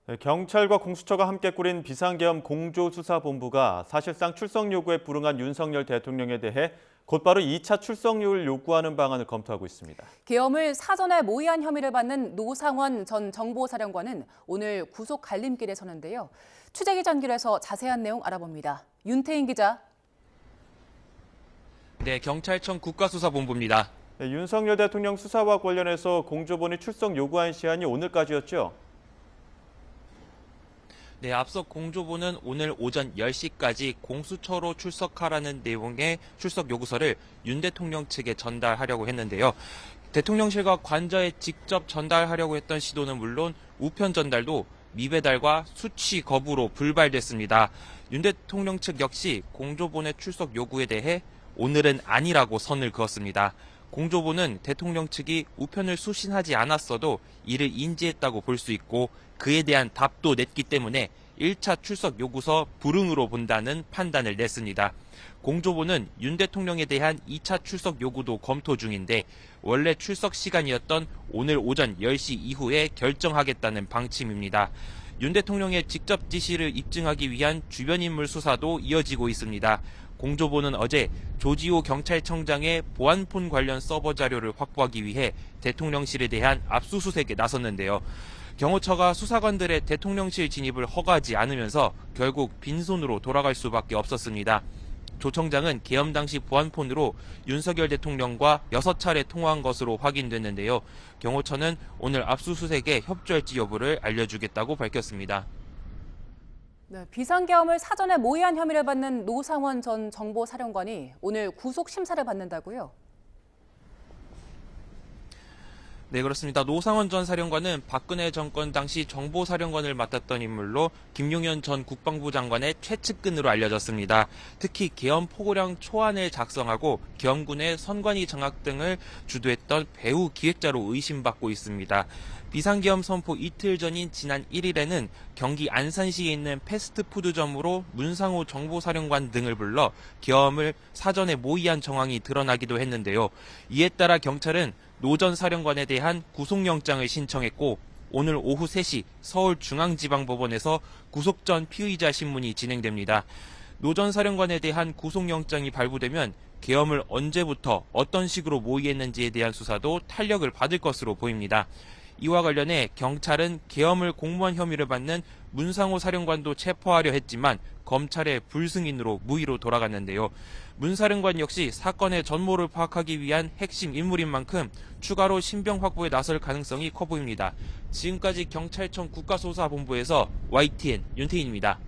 네, 경찰과 공수처가 함께 꾸린 비상계엄 공조수사본부가 사실상 출석 요구에 불응한 윤석열 대통령에 대해 곧바로 2차 출석률 요구하는 방안을 검토하고 있습니다. 계엄을 사전에 모의한 혐의를 받는 노상원 전 정보사령관은 오늘 구속 갈림길에 서는데요. 취재기 연결해서 자세한 내용 알아봅니다. 윤태인 기자. 네, 경찰청 국가수사본부입니다. 네, 윤석열 대통령 수사와 관련해서 공조본이 출석 요구한 시한이 오늘까지였죠? 네, 앞서 공조부는 오늘 오전 10시까지 공수처로 출석하라는 내용의 출석 요구서를 윤 대통령 측에 전달하려고 했는데요. 대통령실과 관저에 직접 전달하려고 했던 시도는 물론 우편 전달도 미배달과 수취 거부로 불발됐습니다. 윤 대통령 측 역시 공조본의 출석 요구에 대해 오늘은 아니라고 선을 그었습니다. 공조본은 대통령 측이 우편을 수신하지 않았어도 이를 인지했다고 볼 수 있고 그에 대한 답도 냈기 때문에 1차 출석 요구서 불응으로 본다는 판단을 냈습니다. 공조본은 윤 대통령에 대한 2차 출석 요구도 검토 중인데 원래 출석 시간이었던 오늘 오전 10시 이후에 결정하겠다는 방침입니다. 윤 대통령의 직접 지시를 입증하기 위한 주변 인물 수사도 이어지고 있습니다. 공조본은 어제 조지호 경찰청장의 보안폰 관련 서버 자료를 확보하기 위해 대통령실에 대한 압수수색에 나섰는데요. 경호처가 수사관들의 대통령실 진입을 허가하지 않으면서 결국 빈손으로 돌아갈 수밖에 없었습니다. 조 청장은 계엄 당시 보안폰으로 윤석열 대통령과 6차례 통화한 것으로 확인됐는데요. 경호처는 오늘 압수수색에 협조할지 여부를 알려주겠다고 밝혔습니다. 네, 비상계엄을 사전에 모의한 혐의를 받는 노상원 전 정보사령관이 오늘 구속 심사를 받는다고요? 네, 그렇습니다. 노상원 전 사령관은 박근혜 정권 당시 정보사령관을 맡았던 인물로 김용현 전 국방부 장관의 최측근으로 알려졌습니다. 특히 계엄 포고령 초안을 작성하고 계엄군의 선관위 장악 등을 주도했던 배후 기획자로 의심받고 있습니다. 비상계엄 선포 이틀 전인 지난 1일에는 경기 안산시에 있는 패스트푸드점으로 문상호 정보사령관 등을 불러 계엄을 사전에 모의한 정황이 드러나기도 했는데요. 이에 따라 경찰은 노 전 사령관에 대한 구속영장을 신청했고 오늘 오후 3시 서울중앙지방법원에서 구속 전 피의자 신문이 진행됩니다. 노 전 사령관에 대한 구속영장이 발부되면 계엄을 언제부터 어떤 식으로 모의했는지에 대한 수사도 탄력을 받을 것으로 보입니다. 이와 관련해 경찰은 계엄을 공모한 혐의를 받는 문상호 사령관도 체포하려 했지만 검찰의 불승인으로 무의로 돌아갔는데요. 문 사령관 역시 사건의 전모를 파악하기 위한 핵심 인물인 만큼 추가로 신병 확보에 나설 가능성이 커 보입니다. 지금까지 경찰청 국가수사본부에서 YTN 윤태인입니다.